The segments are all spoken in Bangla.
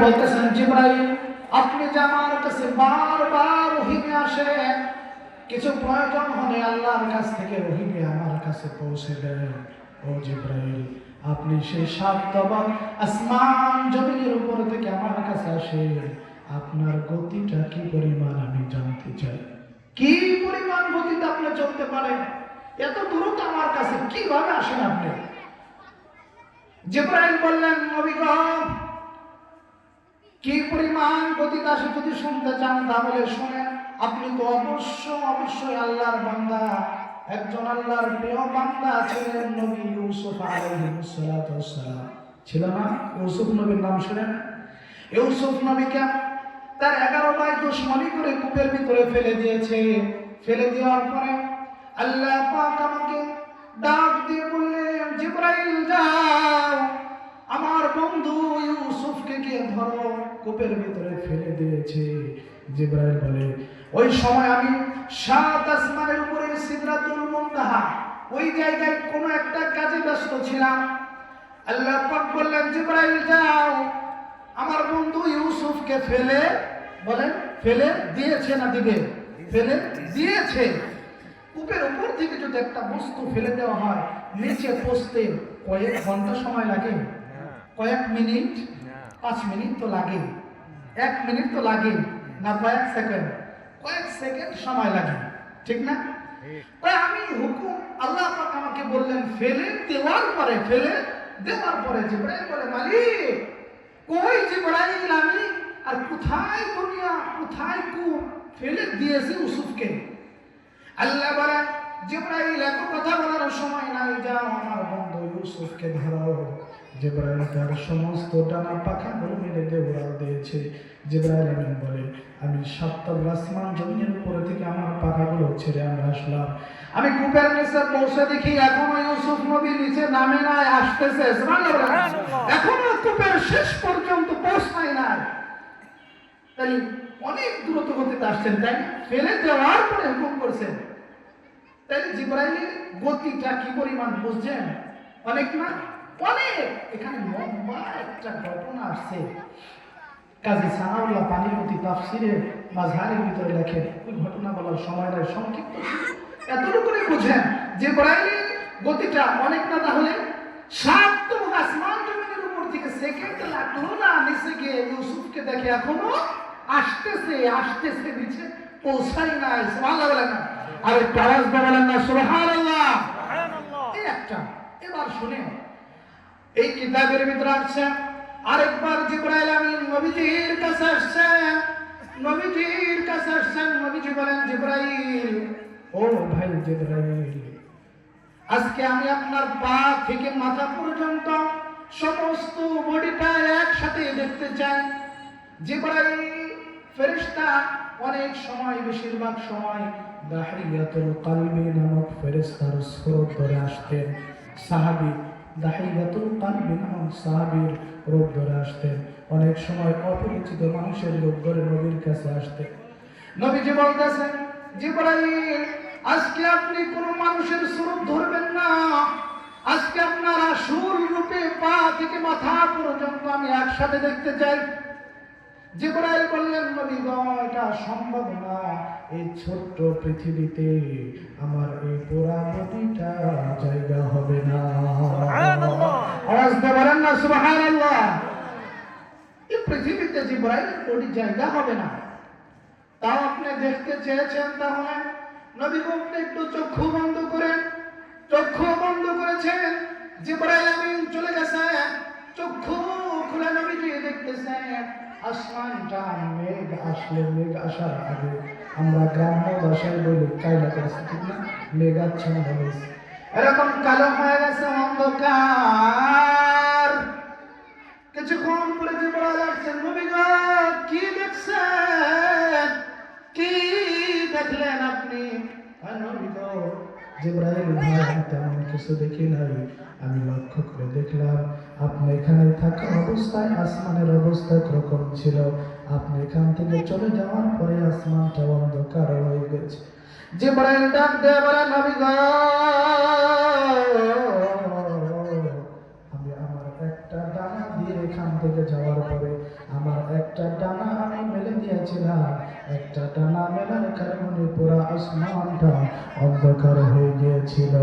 বলতেছেন জিবরাইল, আপনি যে আমার কাছে বারবার ওহী নিয়ে আসেন, কিছু প্রয়োজন হলে আল্লাহর কাছ থেকে ওহী নিয়ে আমার কাছে পৌঁছে দেন। ও জিবরাইল, আপনি সেই সাতবার আসমান জমিনের উপর থেকে আমার কাছে আসেন, আপনার গতিটা কি পরিমাণ আমি জানতে চাই। কি পরিমাণ গতিতে আপনি চলতে পারেন? এত দ্রুত আমার কাছে কিভাবে আসেন আপনি? জিবরাইল বললেন, নবী গো, কি পরিমাণ গতিতে আসে যদি শুনতে চান তাহলে শুনেন। আপনি তো অবশ্যই আল্লাহর বান্দা, একজন আল্লাহর প্রিয় বান্দা ছিলেন নবী ইউসুফ আলাইহিস সালাতু ওয়াস সালাম। ছিল না? ইউসুফ নবীর নাম শুনেন? ইউসুফ নবীকে তার 11 ভাই দুশমনি করে কূপের ভিতরে ফেলে দিয়েছে। ফেলে দেওয়ার পরে আল্লাহ পাক আমাকে ডাক দিয়ে বললেন, জিবরাইল যাও, আমার বন্ধু ইউসুফকে গিয়ে ধরো, কূপের ভিতরে ফেলে দিয়েছে। জিবরাইল বলে, ওই সময় আমি 7 আসমানের উপরে সিদরাতুল মুনতাহা ওই জায়গায় কোনো একটা কাজে ব্যস্ত ছিলাম। আল্লাহ পাক বললেন, জিবরাইল যাও, আমার বন্ধু ইউসুফকে ফেলে, বলেন ফেলে দিয়েছে না দিবে? ফেলে দিয়েছে। কূপের উপর থেকে যদি একটা বস্তু ফেলে দেওয়া হয়, নিচে পৌঁছতে কয়েক ঘন্টা সময় লাগে? কয়েক মিনিট? 5 মিনিট তো লাগে, 1 মিনিট তো লাগে না, কয়েক সেকেন্ড? কয়েক সেকেন্ড সময় লাগে, ঠিক না? তাই আমি হুকুম, আল্লাহ পাক আমাকে বললেন ফেলে দেওয়ার পরে, ফেলে দেওয়ার পরে জিবরাইল বলে, মালিক কই জিবরাইল আমি, আর কোথায় দুনিয়া, কোথায় কূপ, ফেলে দিয়েছে ইউসুফকে। আল্লাহ বলেন, জিবরাইল এত কথা বলার সময় নাই, যাও আমার বন্ধু ইউসুফকে ধরো। জিবরাইল তার সমস্ত ডানা পাখাগুলো মেলে দিয়ে উড়াল দিয়েছে। জিবরাইল আমিন বলে, আমি 7 আসমান জমিনের উপর থেকে আমার পাখাগুলো ছেড়ে আমরা আসলাম। আমি কূপের নিচে পৌঁছে দেখি এখনো ইউসুফ নবী নিচে নামে নাই, আসতেছে। এখনো কূপের শেষ পর্যন্ত পৌঁছায় নাই। তাই অনেক দ্রুত গতিতে আসছেন, তাই ফেলে দেওয়ার পরে হুকুম করছেন। তাই জিবরাইলের গতিটা কি পরিমাণ বুঝছেন? অনেক না? অনেক। এখানে লম্বা একটা ঘটনা আসছে, কাজী সানাউল্লাহ পানিপতি তাফসিরে মাযহারের ভিতরে লেখেন। ওই ঘটনা বলার সময় নাই, সংক্ষিপ্ত। এতটুকু বুঝেন জিবরাইলের গতিটা অনেক না, তাহলে 7 আসমান জমিনের উপর থেকে সেকেন্ড লাগলো না, নিচে গিয়ে ইউসুফকে দেখে এখনো আসতেছে, আসতেছে, নিচে পৌঁছাই নাই। সুবহানাল্লাহ বলেন না? আর একটু আওয়াজ বলেন না সুবহানাল্লাহ? এই একটা। এবার শুনেন, এই কিতাবের ভিতরে আসছে আরেকবার জিবরাইল আমিন নবীজির কাছে আসছেন, নবীজির কাছে আসছেন। নবীজি বলেন, জিবরাইল, ও ভাই জিবরাইল, আজকে আমি আপনার পা থেকে মাথা পর্যন্ত সমস্ত বডিটা একসাথে দেখতে চাই। জিবরাইল ফেরেশতা অনেক সময়, বেশিরভাগ সময় দাহিয়াতুল কলবি নামক ফেরেশতার সুরত ধরে আসতেন। সাহাবী দাহিয়াতুল কলবি নামক সাহাবীর রূপ ধরে আসতেন। অনেক সময় অপরিচিত মানুষের রূপ ধরে নবীর কাছে আসতেন। নবীজি বলতেছেন, জিবরাইল, আজকে আপনি কোন মানুষের সুরত ধরবেন না, আজকে আপনার আসল রূপে পা থেকে মাথা পর্যন্ত আমি একসাথে দেখতে চাই। জিবরাইল বললেন, নবী গো, এটা সম্ভব না, এই ছোট্ট পৃথিবীতে আমার এই পুরা বডিটা জায়গা হবে না। সুবহানাল্লাহ, আওয়াজ দিয়ে বলেন না সুবহানাল্লাহ? এই পৃথিবীতে জিবরাইলের বডি জায়গা হবে না, তাও আপনি দেখতে চেয়েছেন। তাহলে নবী গো, আপনি একটু চক্ষু বন্ধ করেন। চক্ষু বন্ধ করেছেন, জিবরাইল আমিন চলে গেছে। চক্ষু খুলে নবীজি দেখতেছেন আসমানটা মেঘ আসলে, মেঘ আসার আগে আমরা গ্রাম্য ভাষায় বলি কায়লা করেছি, ঠিক না? মেঘাচ্ছন্ন হয়েছে, এরকম কালো হয়ে গেছে, অন্ধকার। কিছুক্ষণ পরে জিবরাইল আসছেন, নবী গো, কি দেখছেন? কি দেখলেন আপনি? নবী গো, জিবরাইল ভাই, আমি তেমন কিছু দেখি নাই, আমি লক্ষ্য করে দেখলাম আপনি এখানে থাকা অবস্থায় আসমানের অবস্থা কিরকম ছিল, আপনি এখান থেকে চলে যাওয়ার পরে আসমানটা অন্ধকার হয়ে গেছে। জিবরাইল ডাক দিয়ে বলে, নবী গো, আমি আমার একটা ডানা দিয়ে এখান থেকে চলে যাওয়ার পরে আমার একটা ডানা আমি মেলে দিয়েছিলাম, একটা ডানা মেলার কারণে পুরো আসমানটা অন্ধকার হয়ে গিয়েছিল।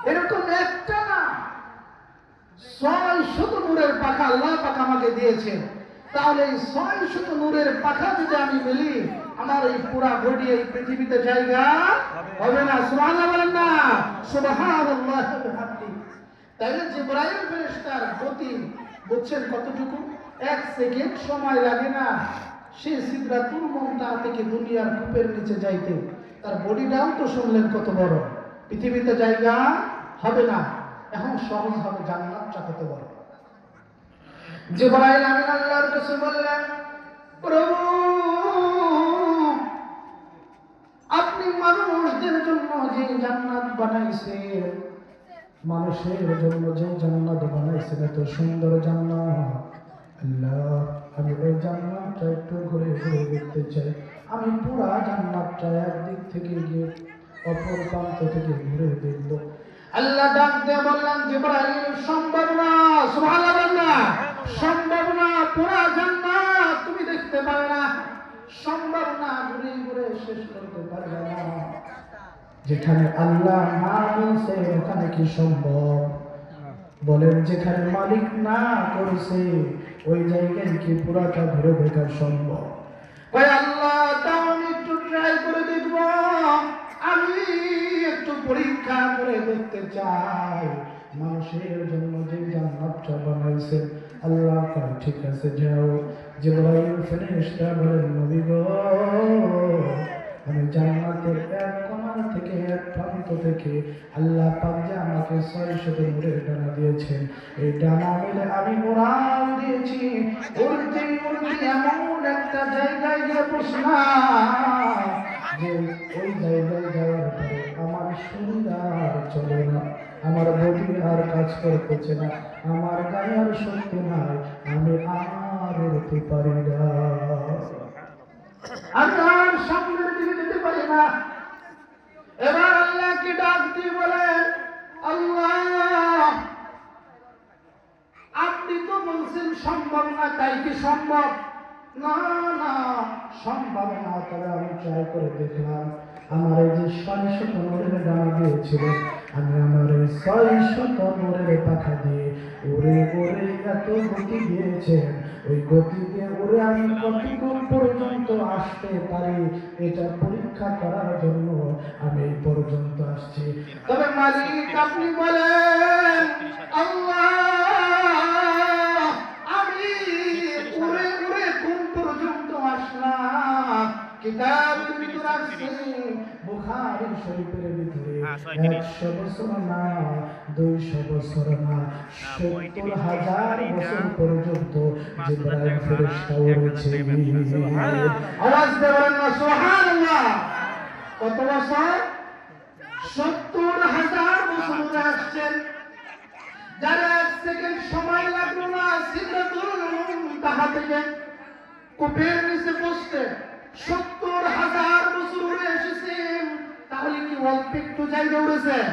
এরকম একটা না, 600 নূরের পাখা আল্লাহ পাক আমাকে দিয়েছেন। তাহলে এই 600 নূরের পাখা যদি আমি মিলি, আমার এই পুরা বডি এই পৃথিবীতে জায়গা হবে না। সুবহানাল্লাহ বলেন না, সুবহানাল্লাহ বিহামদি। তাইলে জিবরাইল ফেরেশতার গতি বুঝছেন কতটুকু? 1 সেকেন্ড সময় লাগে না সে সিদরাতুল মুনতাহা থেকে দুনিয়ার কূপের নিচে যাইতে। তার বডিটাও তো শুনলেন কত বড়, পৃথিবীতে জায়গা হবে না। এখন সহজ হবে, জান্নাতটা কত বড়। জিবরাইল আমিন আল্লাহর কাছে বললেন, প্রভু আপনি মানুষদের জন্য যে জান্নাত বানাইছেন, মানুষের জন্য যে জান্নাত বানাইছেন, এত সুন্দর জান্নাত, আল্লাহ আমি ওই জান্নাতটা একটু ঘুরে ঘুরে দেখতে চাই। আমি পুরা জান্নাতটা একদিক থেকে গিয়ে অপর প্রান্ত থেকে ঘুরে দেখব। আল্লাহ ডাক দিয়ে বললেন, জিবরাইল সম্ভব না। সুবহানাল্লাহ না, সম্ভব না, পুরা জান্নাত তুমি দেখতে পাবে না, সম্ভব না, ঘুরে ঘুরে শেষ করতে পারবে না। যেখানে আল্লাহ না বলছে ওখানে কি সম্ভব? বলেন, যেখানে মালিক না করেছে ওই জায়গায় কি পুরাটা ঘুরে দেখা সম্ভব? ভাই আল্লাহ তাও আমি একটু ট্রাই করে দেখব, আমি একটু পরীক্ষা করে দেখতে চাই মানুষের জন্য যে জান্নাতটা বানাইছে। আল্লাহ কয় ঠিক আছে যাও। জিবরাইল ফেরেশতা বলেন, নবী গো আমি জান্নাতের এক কোণা থেকে এক প্রান্ত থেকে আল্লাহ পাক যে আমাকে 600 নূরের ডানা দিয়েছেন, এই ডানা মিলে আমি উড়াল দিয়েছি। উড়তে উড়তে এমন একটা জায়গায় গিয়ে বসলাম যে ওই জায়গায় যাওয়ার পরে আমার শরীর আর চলে না, আমার বডি আর কাজ করতেছে না, আমার গায়ে আর শক্তি নাই, আমি আর উড়তে পারি না, আমি আর সামনের দিকে যেতে পারি না। এবার আল্লাহকে ডাক দিয়ে বলেন, আল্লাহ আপনি তো বলছেন সম্ভব না, তাই কি সম্ভব? না না সম্ভব না। তবে আমি ট্রাই করে দেখলাম, আমার এই যে 600 নূরের ডানা দিয়েছিল, আমি আমার এই 600 নূরের পাখা দিয়ে উড়ে উড়ে এত গতি দিয়েছেন, ওই গতি দিয়ে উড়ে আমি কতক্ষণ পর্যন্ত আসতে পারি এটা পরীক্ষা করার জন্য আমি এই পর্যন্ত আসছি। তবে মালিক আপনি বলেন, আল্লাহ আমি উড়ে উড়ে কোন পর্যন্ত আসলাম? কিতাবের ভিতরে আছে, বুখারী শরীফের ভিতরে 100 বছর না, 200 বছর না, 70,000 বছর পর্যন্ত জিবরাইল ফেরেশতা উড়েছে। আওয়াজ দেবেন না সুবহানাল্লাহ। কত বছর? 70,000 বছর উড়ে আসছেন। যারা 1 সেকেন্ড সময় লাগলো না সিদরাতুল মুনতাহা থেকে কূপের নিচে পৌঁছতে, 70,000 বছর উড়ে এসেছেন। তাহলে কি অল্প একটু জায়গা উড়েছেন?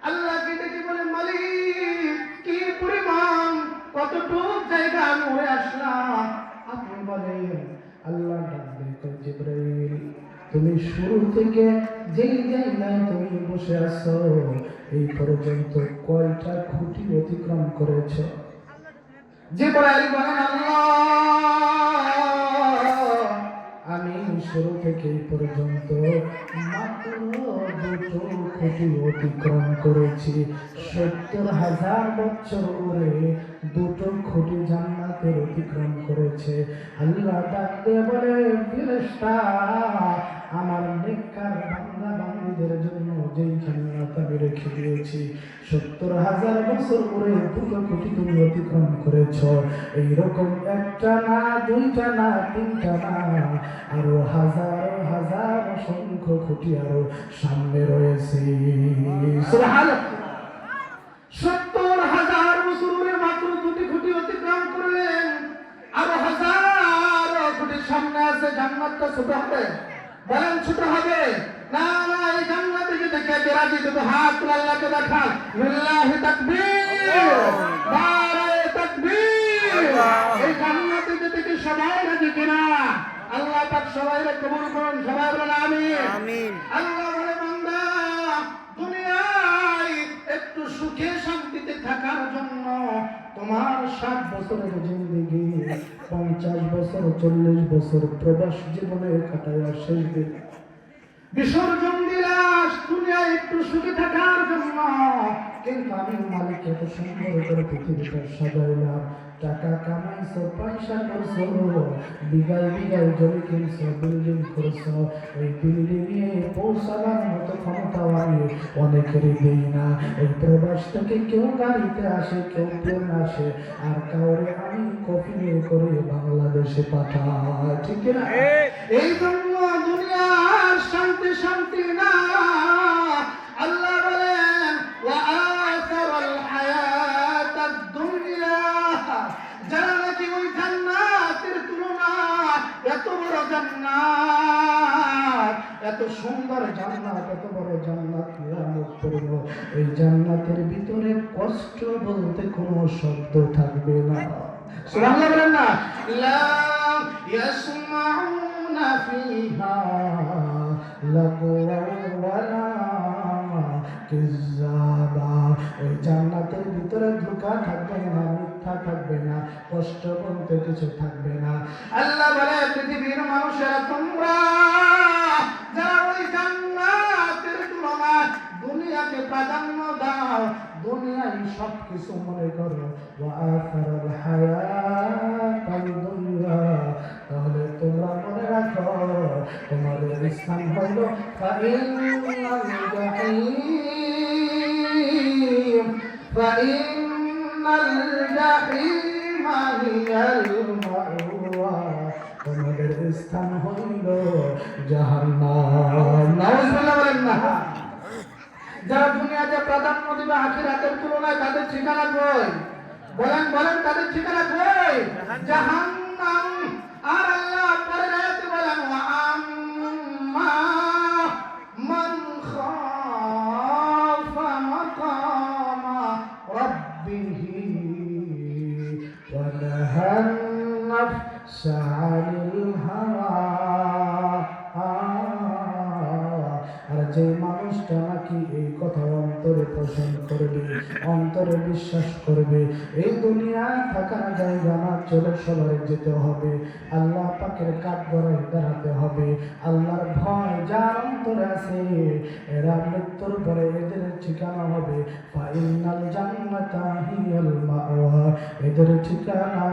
আল্লাহকে ডেকে বলে, মালিক কি পরিমাণ, কতটুকু জায়গা আমি উড়ে আসলাম? আপনি বলেন, আল্লাহ ডাকবে, জিবরাইল তুমি শুরু থেকে যেই জায়গায় তুমি বসে আছো এই পর্যন্ত কয়টা খুঁটি অতিক্রম করেছো? জিবরাইল বলেন, আল্লাহ আমি শুরু থেকে এই পর্যন্ত মাত্র 2টো খুঁটি অতিক্রম করেছি। 70,000 বছর উড়ে 2টো খুঁটি জান্নাতের অতিক্রম করেছে। আল্লাহ ডাক দিয়ে বলে, ফেরেশতা আমার নেককার বান্দা বান্দীদের জন্য যেই জান্নাত আমি রেখে দিয়েছি, 70,000 বছর উড়ে 2টো খুঁটি তুমি অতিক্রম করেছো। এইরকম একটা না, 2টা না, 3টা না, আরো হাজার হাজার অসংখ্য খুঁটি আরো সামনে রয়েছে। সুবহানাল্লাহ। 70,000 বছর উড়ে মাত্র 2টি খুঁটি অতিক্রম করলেন, আরো হাজার খুঁটি সামনে আছে। জান্নাতটা ছোট হবে? বলেন ছোট হবে? না না, এই জান্নাতকে দেখে রাজি তুমি হাত তুলে আল্লাহকে দেখান। লিল্লাহি তাকবীর, নারায়ে তাকবীর। এই জান্নাতকে দেখে সবাই রাজি কিনা? আল্লাহ পাক সবাইকে কবুল করুন, সবাই বলেন আমিন আমিন। আল্লাহ বলে বান্দা, দুনিয়ায় একটু সুখে শান্তিতে থাকার জন্য তোমার 60 বছরের জিন্দেগি 50 বছর 40 বছর প্রবাস জীবনে কাটায় শেষ দিন বিসর্জন দিলাস দুনিয়ায় একটু সুখে থাকার জন্য। কিন্তু আমি মালিক এত সুন্দর করে পৃথিবীটা সাজাইলাম, টাকা কামাইছো, পয়সা করছো, বিঘায় বিঘায় জমি কিনছো, বিল্ডিং করছো, এই বিল্ডিং এ পৌঁছাবার মতো ক্ষমতা আমি অনেকেরই দেই না। এই প্রবাস থেকে কেউ গাড়িতে আসে, কেউ প্লেনে আসে, আর কাউরে আমি কফিনে করে বাংলাদেশে পাঠাই, ঠিক না? এই জন্য দুনিয়ার শান্তি শান্তি না। আল্লাহ বলেন ওয়া আসারাল হায়াতাদ দুনিয়া, যারা নাকি ওই জান্নাতের তুলনা এত বড় জান্নাত, এত সুন্দর জান্নাত, এত বড় জান্নাত নিয়ামত করব, এই জান্নাতের ভিতরে কষ্ট বলতে কোনো শব্দ থাকবে না। সুবহানাল্লাহ বলেন না? লা ইয়াসমাউনা ফিহা লাগওয়া ওয়ালা কিযাবা। ওই জান্নাতের ভিতরে ধোঁকা থাকবে না, মিথ্যা থাকবে না, কষ্ট বলতে কিছু থাকবে না। আল্লাহ বলে পৃথিবীর মানুষেরা তোমরা যারা ওই জান্নাতের তুলনায় দুনিয়াকে প্রাধান্য দাও, দুনিয়ায় সব কিছু মনে করো, ওয়া আসারাল হায়াতাদ দুনিয়া, তাহলে তোমরা মনে রাখো তোমাদের স্থান হইল ফাইনাল জাহিম, ফাইনাল জাহিম হিয়াল মাওয়া, তোমাদের স্থান হইল জাহান্নাম। নাউজুবিল্লাহ বলেন না। যারা দুনিয়াতে প্রাধান্য দিবে আখিরাতের তুলনায় তাদের ঠিকানা কই? বলেন বলেন, তাদের ঠিকানা কই? জাহান্নাম। আর আল্লাহ পরের আয়াতে বলেন ওয়া আম্মা মান খাফা মাকামা রাব্বিহি ওয়া নাহান নাফসা আনিল হাওয়া। আর যে মানুষটা নাকি এই কথা অন্তরে পোষণ করবে, অন্তরে বিশ্বাস করবে, এই দুনিয়ায় থাকার জায়গা না, চলে সবাই যেতে হবে, আল্লাহ পাকের কাঠগড়ায় দাঁড়াতে হবে। আল্লাহর ভয় যার অন্তরে আছে, এরা মৃত্যুর পরে এদের ঠিকানা হবে ফাইনাল জান্নাতা হিয়াল মাওয়া, এদের ঠিকানা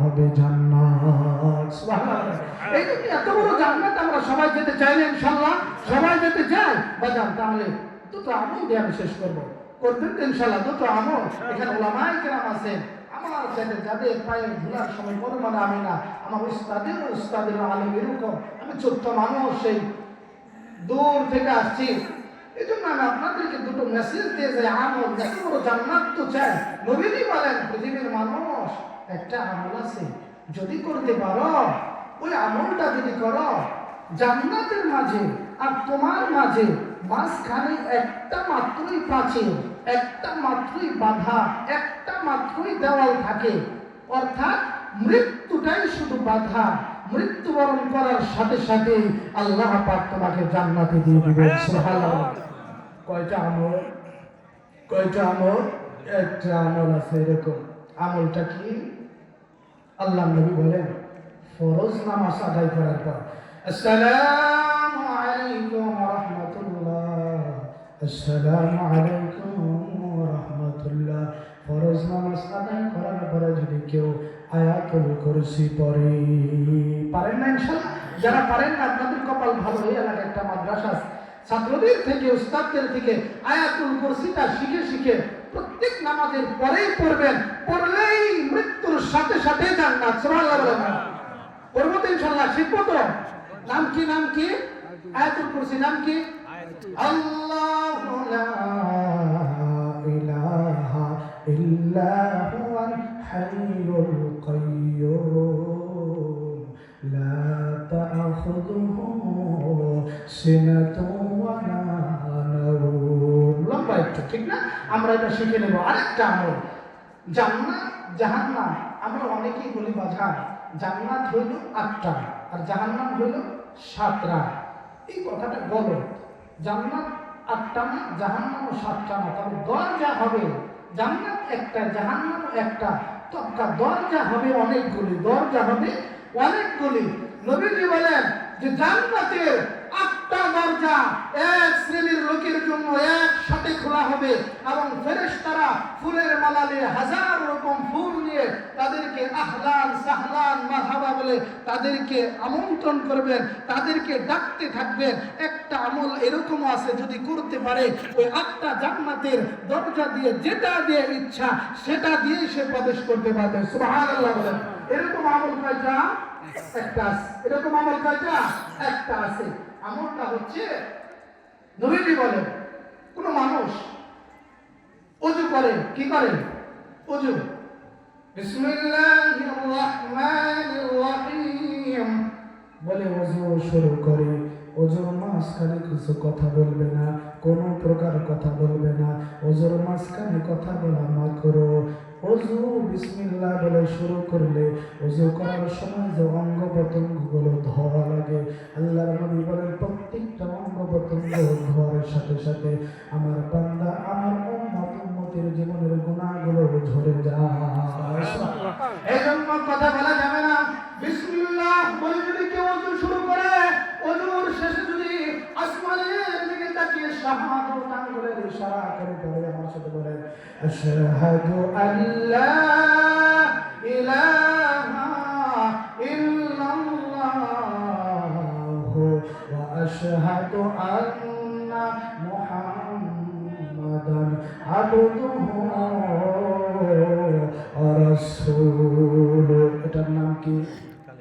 হবে জান্নাত। সুবহানাল্লাহ। এই যে এত বড় জান্নাত আমরা সবাই যেতে চাই না ইনশাআল্লাহ? সবাই যেতে চাই বাজান? তাহলে দুটো আমল দিয়ে আমি শেষ করব। করবেন তো ইনশাআল্লাহ? দুটো আমল এখানে ওলামায়ে কেরাম আছেন, আমার সাথে যাদের পায়ে ধুলার সময় মনে মনে আমি না, আমার উস্তাদের আলেম এরকম, আমি ছোট্ট মানুষ, সেই দূর থেকে আসছি, এই জন্য আমি আপনাদেরকে দুটো মেসেজ দিয়ে যাই। আমল এত বড় জান্নাত তো চাই। নবীজি বলেন পৃথিবীর মানুষ একটা আমল আছে, যদি করতে পারো, ওই আমলটা যদি করো, জান্নাতের মাঝে আর তোমার মাঝে মাঝখানে একটা মাত্রই প্রাচীর, একটা মাত্রই বাধা, একটা মাত্রই দেওয়াল থাকে, অর্থাৎ মৃত্যুটাই শুধু বাধা। মৃত্যুবরণ করার সাথে সাথে আল্লাহ পাক তোমাকে জান্নাতে দিয়ে দিবেন। সুবহানাল্লাহ। কয়টা আমল? কয়টা আমল? একটা আমল আছে এরকম। আমলটা কি? আল্লাহ নবী বলেন ফরজ নামাজ আদায় করার পর আসসালামু আলাইকুম ওয়া রাহমাতুল্লাহ, আসসালামু আলাইকুম ওয়া রাহমাতুল্লাহ, ফরজ নামাজ আদায় করার পরে যদি কেউ আয়াতুল কুরসি পড়ে, পারেন না ইনশাআল্লাহ? যারা পারেন না আপনাদের কপাল ভালো, এই এলাকায় একটা মাদ্রাসা আছে, ছাত্রদের থেকে উস্তাদদের থেকে আয়াতুল কুরসিটা শিখে শিখে প্রত্যেক নামাজের পরেই পড়বেন, পড়লেই মৃত্যুর সাথে সাথে জান্নাত। সুবহানাল্লাহ বলেন। পড়বো তো ইনশাআল্লাহ? শিখবো তো? নাম কি? নাম কি আয়াতুল কুরসি? নাম কি? আল্লাহু লা ইলাহা ইল্লা হুয়াল হাইয়ুল কাইয়্যুম লা তা'খুযুহু সিনাতুন ওয়া লা নাওম। লম্বা একটু, ঠিক না? আমরা এটা শিখে নেব। আরেকটা আমল, জান্নাত জাহান্নাম। আমরা অনেকেই বলি বাজার জান্নাত হইল 8টা আর জাহান্নাম হইল 7টা। এই কথাটা গলত। জান্নাত 8টা না, জাহান্নামও 7টা না। তবে দরজা হবে জান্নাত একটা, জাহান্নাম একটা। তবে দরজা হবে অনেকগুলি, দরজা হবে অনেকগুলি। নবীজি বলেন যে জান্নাতের 8টা দরজা এক শ্রেণীর লোকের জন্য একসাথে খোলা হবে এবং ফেরেশতারা ফুলের মালা নিয়ে, 1000 রকম ফুল নিয়ে তাদেরকে আহলান সাহলান মারহাবা বলে তাদেরকে আমন্ত্রণ করবেন, তাদেরকে ডাকতে থাকবেন। একটা আমল এরকম আছে, যদি করতে পারে ওই 8টা জান্নাতের দরজা দিয়ে যেটা দিয়ে ইচ্ছা সেটা দিয়ে সে প্রবেশ করতে পারবে। সুবহানাল্লাহ বলেন। এরকম আমল কয়টা? একটা আছে। এরকম আমল কয়টা? একটা আছে। আমলটা হচ্ছে, নবীজি বলেন কোন মানুষ ওযু করে, কি করে? ওযু বিসমিল্লাহির রহমানির রহিম বলে ওযু শুরু করে। ওযুর মাঝখানে কিছু কথা বলবে না, কোনো প্রকার কথা বলবে না। ওযুর মাঝখানে কথা বলা মাকরুহ। ওযু বিসমিল্লাহ বলে শুরু করলে ওযু করার সময় যে অঙ্গ প্রত্যঙ্গগুলো ধোয়া লাগে, আল্লাহর নবী বলেন প্রত্যেকটা অঙ্গ প্রত্যঙ্গ ধোয়ার সাথে সাথে আমার বান্দা, আমার উম্মতের জীবনের গুনাহগুলো ঝরে যায়। এজন্য কথা বলা যাবে না। বিসমিল্লাহ বলে যদি কেউ ওযু শুরু করে, ওযুর শেষে যদি আসমানের দিকে তাকিয়ে শাহাদাত আঙ্গুলের ইশারা করে পড়ে, আমার সাথে বলেন আশহাদু আল্লা ইলাহা ইল্লাল্লাহু ওয়া আশহাদু আন্না মুহাম্মাদান আবদুহু ওয়া রাসূলুহু। এটার নাম কি?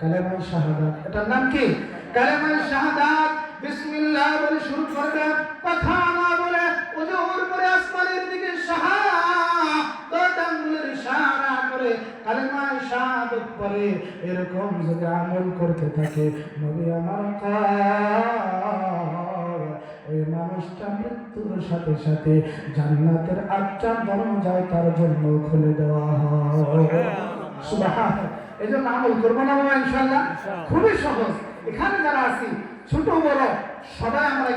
কালেমায়ে শাহাদাত। এটার নাম কি? কালেমায়ে শাহাদাত। বিসমিল্লাহ বলে শুরু করবে, কথা না বলে ওযুর পরে আসমানের দিকে শাহাদাত আঙ্গুলের ইশারা করে কালেমায়ে শাহাদাত পড়ে। এরকম যদি আমল করতে থাকে, নবী আমার কয় ওই মানুষটা মৃত্যুর সাথে সাথে জান্নাতের 8টা দরজায় তার জন্য খুলে দেওয়া হয়। সুবহানাল্লাহ। এই জন্য আমল করবো না ইনশাআল্লাহ। খুবই সহজ। এখানে যারা আছি ছোট বড় সবাই আমরা